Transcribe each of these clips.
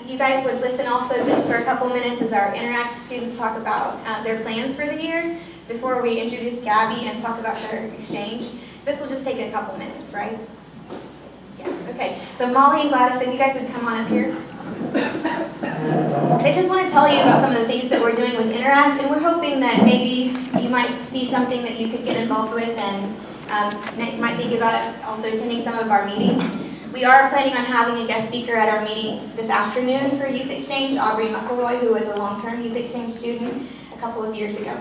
you guys would listen also just for a couple minutes as our Interact students talk about their plans for the year before we introduce Gabby and talk about their exchange. This will just take a couple minutes, right? Yeah, okay. So Molly and Gladys, if you guys would come on up here. I just want to tell you about some of the things that we're doing with Interact, and we're hoping that maybe you might see something that you could get involved with and might think about also attending some of our meetings. We are planning on having a guest speaker at our meeting this afternoon for Youth Exchange, Aubrey McElroy, who was a long-term Youth Exchange student a couple of years ago.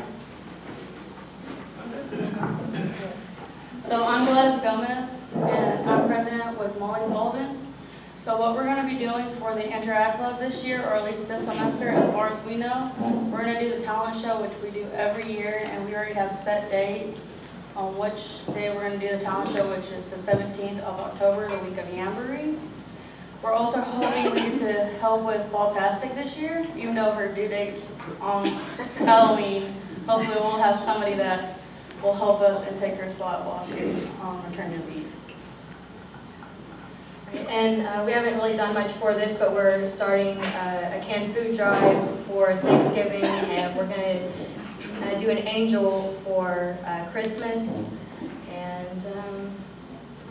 So I'm Gladys Gomez, and I'm president with Molly Sullivan. So what we're going to be doing for the Interact Club this year, or at least this semester, as far as we know, we're going to do the talent show, which we do every year, and we already have set dates on which day we're going to do the talent show, which is the 17th of October, the week of Jamboree. We're also hoping we get to help with Fall-tastic this year, even though her due date's on Halloween. Hopefully we'll have somebody that will help us and take her spot while she's on maternity leave. And we haven't really done much for this, but we're starting a canned food drive for Thanksgiving, and we're going to do an angel for Christmas, and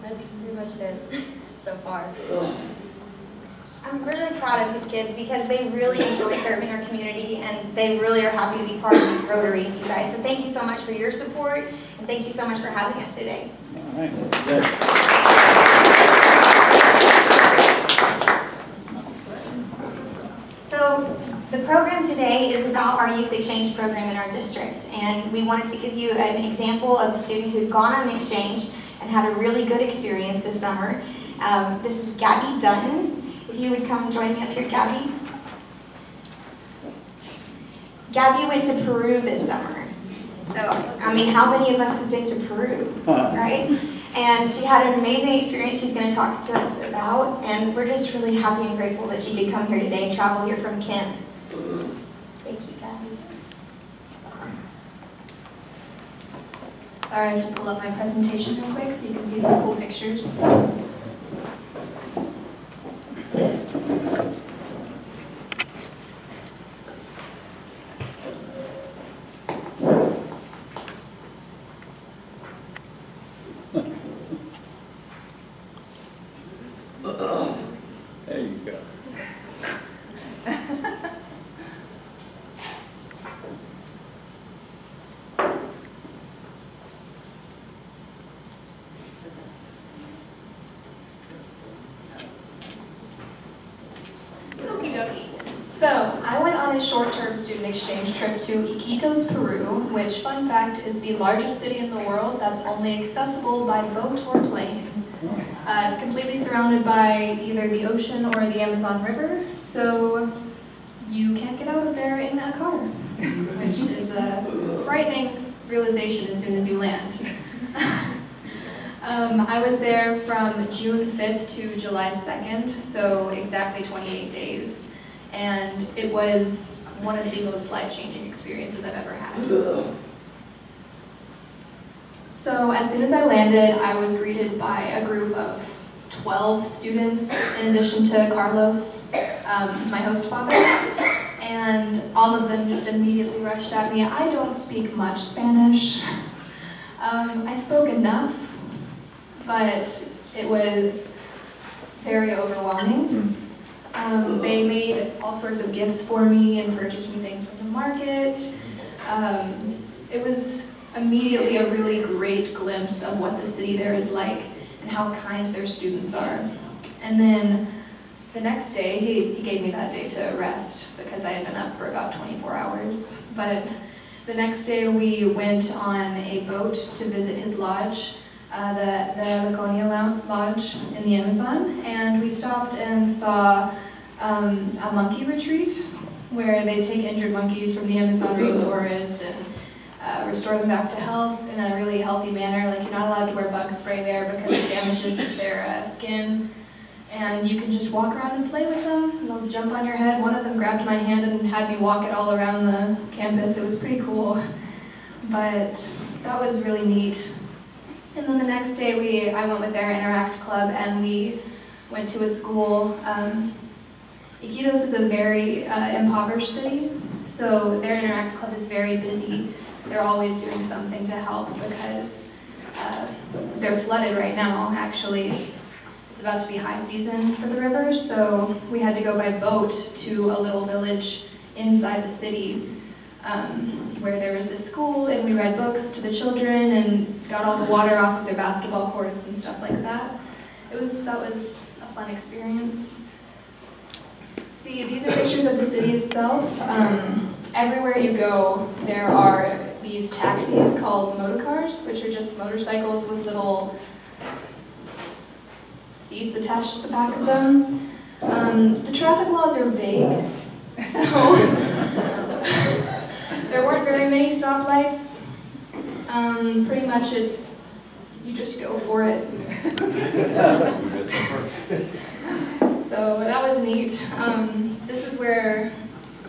that's pretty much it so far. I'm really proud of these kids because they really enjoy serving our community, and they really are happy to be part of Rotary, you guys. So thank you so much for your support, and thank you so much for having us today. All right. Good. So the program today is about our Youth Exchange program in our district, and we wanted to give you an example of a student who'd gone on an exchange and had a really good experience this summer. This is Gabby Dunton. If you would come join me up here, Gabby. Gabby went to Peru this summer. So, I mean, how many of us have been to Peru, right? And she had an amazing experience she's going to talk to us about, and we're just really happy and grateful that she could come here today and travel here from Kemp. Thank you, Gabby. Sorry, I have to pull up my presentation real quick so you can see some cool pictures. There you go. Okie dokie. So, I went on a short-term student exchange trip to Iquitos, Peru, which, fun fact, is the largest city in the world that's only accessible by boat or plane. It's completely surrounded by either the ocean or the Amazon River, so you can't get out of there in a car, which is a frightening realization as soon as you land. I was there from June 5th to July 2nd, so exactly 28 days, and it was one of the most life-changing experiences I've ever had. So as soon as I landed, I was greeted by a group of 12 students, in addition to Carlos, my host father, and all of them just immediately rushed at me. I don't speak much Spanish. I spoke enough, but it was very overwhelming. They made all sorts of gifts for me and purchased me things from the market. It was immediately a really great glimpse of what the city there is like and how kind their students are. And then the next day, he gave me that day to rest because I had been up for about 24 hours. But the next day we went on a boat to visit his lodge, the Laconia Lodge in the Amazon, and we stopped and saw a monkey retreat where they take injured monkeys from the Amazon rainforest and restore them back to health in a really healthy manner. Like, you're not allowed to wear bug spray there because it damages their skin. And you can just walk around and play with them. They'll jump on your head. One of them grabbed my hand and had me walk it all around the campus. It was pretty cool. But that was really neat. And then the next day I went with their Interact Club, and we went to a school Iquitos is a very impoverished city, so their Interact Club is very busy. They're always doing something to help because they're flooded right now. Actually, it's about to be high season for the river, so we had to go by boat to a little village inside the city where there was this school, and we read books to the children and got all the water off of their basketball courts and stuff like that. That was a fun experience. See, these are pictures of the city itself. Everywhere you go, there are these taxis called motorcars, which are just motorcycles with little seats attached to the back of them. The traffic laws are vague, so there weren't very many stoplights. Pretty much it's, you just go for it. So that was neat. This is where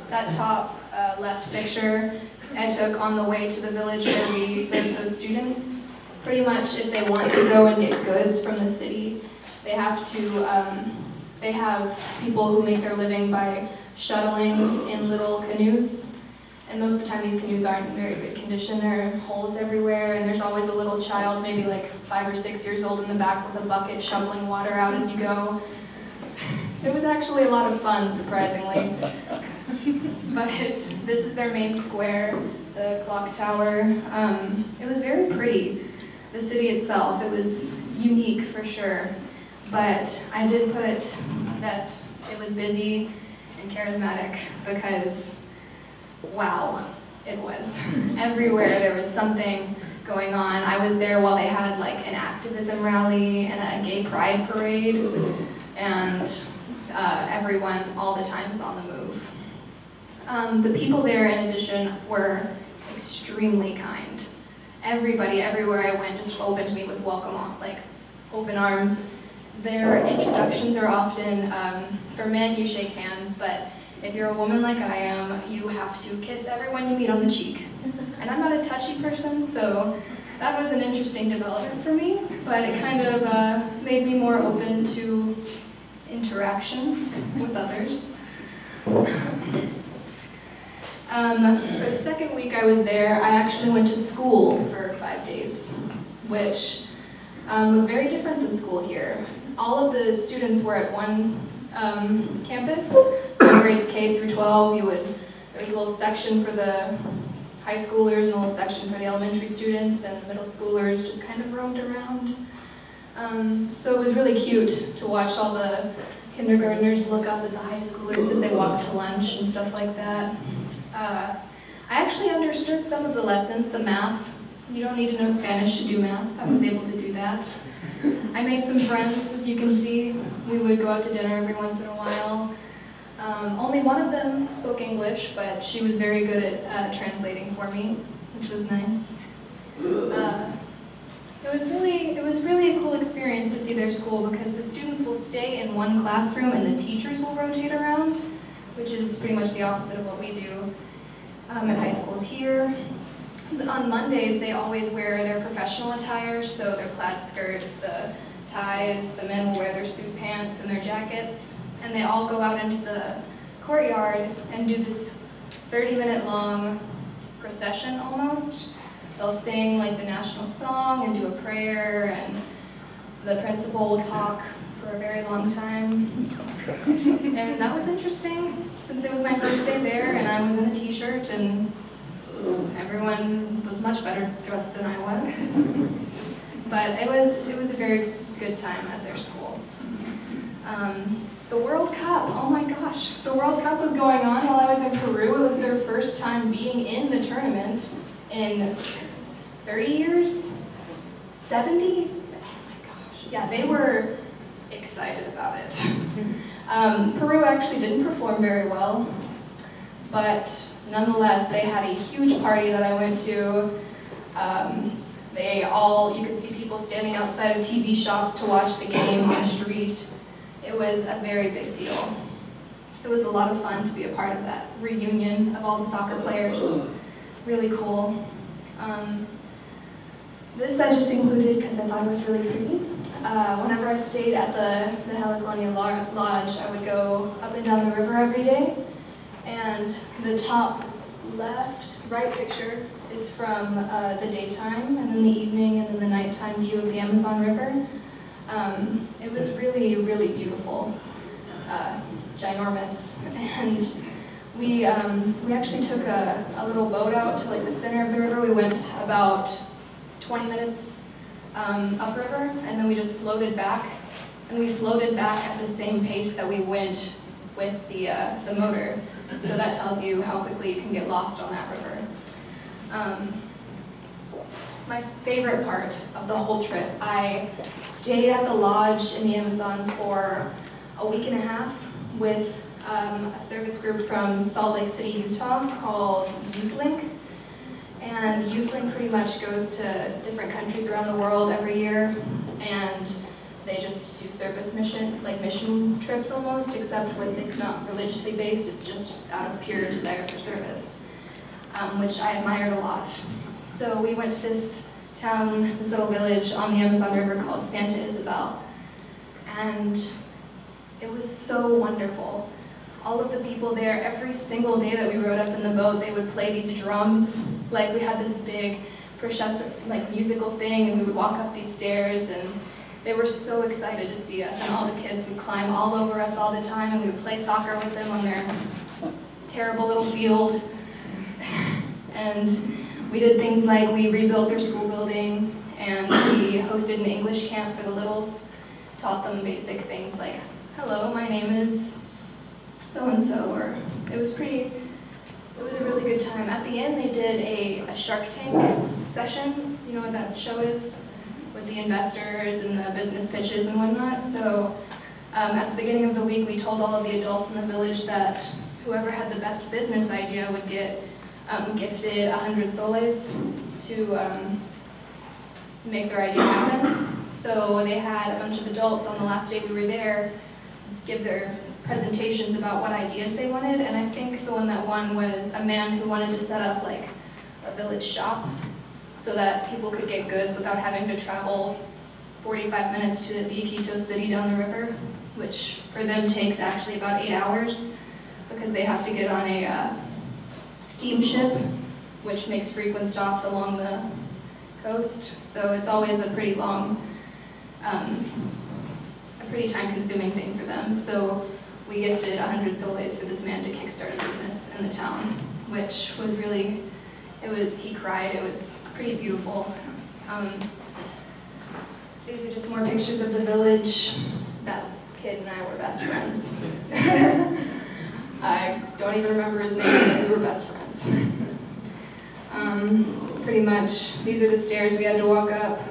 that top left picture I took on the way to the village where we served those students. Pretty much if they want to go and get goods from the city, they have people who make their living by shuttling in little canoes. And most of the time these canoes aren't in very good condition. There are holes everywhere, and there's always a little child, maybe like 5 or 6 years old, in the back with a bucket shoveling water out as you go. It was actually a lot of fun, surprisingly. But this is their main square, the clock tower. It was very pretty. The city itself, it was unique for sure. But I did put that it was busy and charismatic because, wow, it was. Everywhere there was something going on. I was there while they had like an activism rally and a gay pride parade, and everyone all the time is on the move. The people there, in addition, were extremely kind. Everybody, everywhere I went, just opened me with open arms. Their introductions are often, for men you shake hands, but if you're a woman like I am, you have to kiss everyone you meet on the cheek. And I'm not a touchy person, so that was an interesting development for me, but it kind of made me more open to interaction with others. For the second week I was there, I actually went to school for 5 days, which was very different than school here. All of the students were at one campus, so grades K through 12, there was a little section for the high schoolers and a little section for the elementary students, and middle schoolers just kind of roamed around. So it was really cute to watch all the kindergartners look up at the high schoolers as they walked to lunch and stuff like that. I actually understood some of the lessons, the math. You don't need to know Spanish to do math. I was able to do that. I made some friends, as you can see. We would go out to dinner every once in a while. Only one of them spoke English, but she was very good at translating for me, which was nice. It was really a cool experience to see their school because the students will stay in one classroom and the teachers will rotate around, which is pretty much the opposite of what we do at high schools here. On Mondays, they always wear their professional attire, so their plaid skirts, the ties, the men will wear their suit pants and their jackets, and they all go out into the courtyard and do this 30-minute long procession almost. They'll sing like the national song and do a prayer, and the principal will talk for a very long time. And that was interesting, since it was my first day there and I was in a t-shirt and everyone was much better dressed than I was. But it was a very good time at their school. The World Cup, oh my gosh. The World Cup was going on while I was in Peru. It was their first time being in the tournament in 30 years? 70? Oh my gosh. Yeah, they were excited about it. Peru actually didn't perform very well, but nonetheless, they had a huge party that I went to. You could see people standing outside of TV shops to watch the game on the street. It was a very big deal. It was a lot of fun to be a part of that reunion of all the soccer players. Really cool. This I just included because I thought it was really pretty. whenever I stayed at the Heliconia Lodge, I would go up and down the river every day. And the top right picture is from the daytime, and then the evening, and then the nighttime view of the Amazon River. It was really, really beautiful, ginormous, and we actually took a little boat out to like the center of the river. We went about 20 minutes upriver, and then we just floated back, and we floated back at the same pace that we went with the motor. So that tells you how quickly you can get lost on that river. My favorite part of the whole trip, I stayed at the lodge in the Amazon for a week and a half with a service group from Salt Lake City, Utah called YouthLink. And YouthLink pretty much goes to different countries around the world every year, and they just do service mission trips almost, except with it's not religiously based, it's just out of pure desire for service, which I admired a lot. So we went to this town, this little village on the Amazon River called Santa Isabel, and it was so wonderful. All of the people there, every single day that we rode up in the boat, they would play these drums. Like we had this big procession, like musical thing, and we would walk up these stairs, and they were so excited to see us, and all the kids would climb all over us all the time, and we would play soccer with them on their terrible little field. And we did things like we rebuilt their school building, and we hosted an English camp for the littles, taught them basic things like, hello, my name is so-and-so, or it was a really good time. At the end, they did a Shark Tank session, you know what that show is? With the investors and the business pitches and whatnot. So at the beginning of the week, we told all of the adults in the village that whoever had the best business idea would get gifted 100 soles to make their idea happen. So they had a bunch of adults on the last day we were there give their presentations about what ideas they wanted, and I think the one that won was a man who wanted to set up like a village shop so that people could get goods without having to travel 45 minutes to the Iquitos city down the river, which for them takes actually about 8 hours because they have to get on a steamship, which makes frequent stops along the coast. So it's always a pretty long, a pretty time-consuming thing for them. So we gifted 100 soles for this man to kickstart a business in the town, which was really, he cried, it was pretty beautiful. These are just more pictures of the village. That kid and I were best friends. I don't even remember his name, but we were best friends. Pretty much, these are the stairs we had to walk up.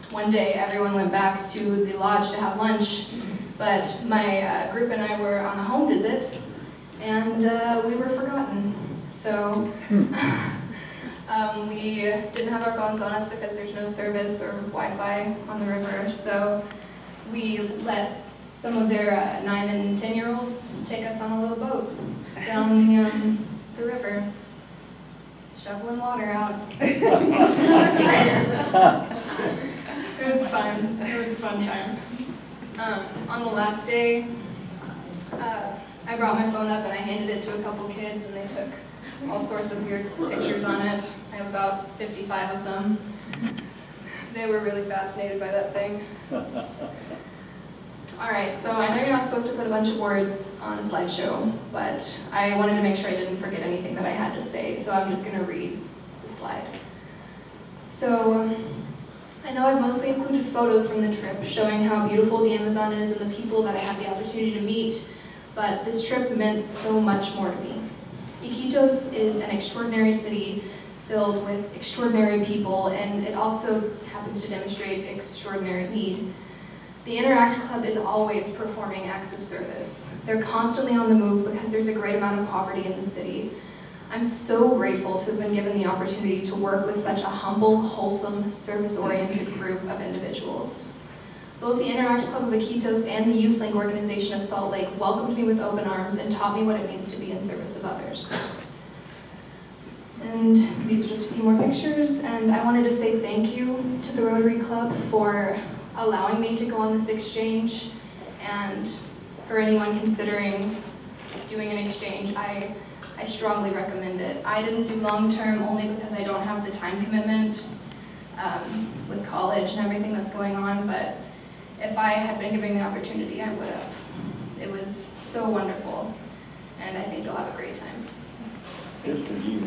One day, everyone went back to the lodge to have lunch, but my group and I were on a home visit, and we were forgotten. So we didn't have our phones on us because there's no service or Wi-Fi on the river, so we let some of their 9 and 10-year-olds take us on a little boat down the river, shoveling water out. It was fun. It was a fun time. On the last day, I brought my phone up and I handed it to a couple kids, and they took all sorts of weird pictures on it. I have about 55 of them. They were really fascinated by that thing. All right, so I know you're not supposed to put a bunch of words on a slideshow, but I wanted to make sure I didn't forget anything that I had to say, so I'm just going to read the slide. So I know I've mostly included photos from the trip showing how beautiful the Amazon is and the people that I had the opportunity to meet, but this trip meant so much more to me. Iquitos is an extraordinary city filled with extraordinary people, and it also happens to demonstrate extraordinary need. The Interact Club is always performing acts of service. They're constantly on the move because there's a great amount of poverty in the city. I'm so grateful to have been given the opportunity to work with such a humble, wholesome, service-oriented group of individuals. Both the Interact Club of Iquitos and the YouthLink organization of Salt Lake welcomed me with open arms and taught me what it means to be in service of others. And these are just a few more pictures, and I wanted to say thank you to the Rotary Club for allowing me to go on this exchange, and for anyone considering doing an exchange, I strongly recommend it. I didn't do long-term only because I don't have the time commitment with college and everything that's going on, but if I had been given the opportunity, I would have. It was so wonderful, and I think you'll have a great time. Good for you.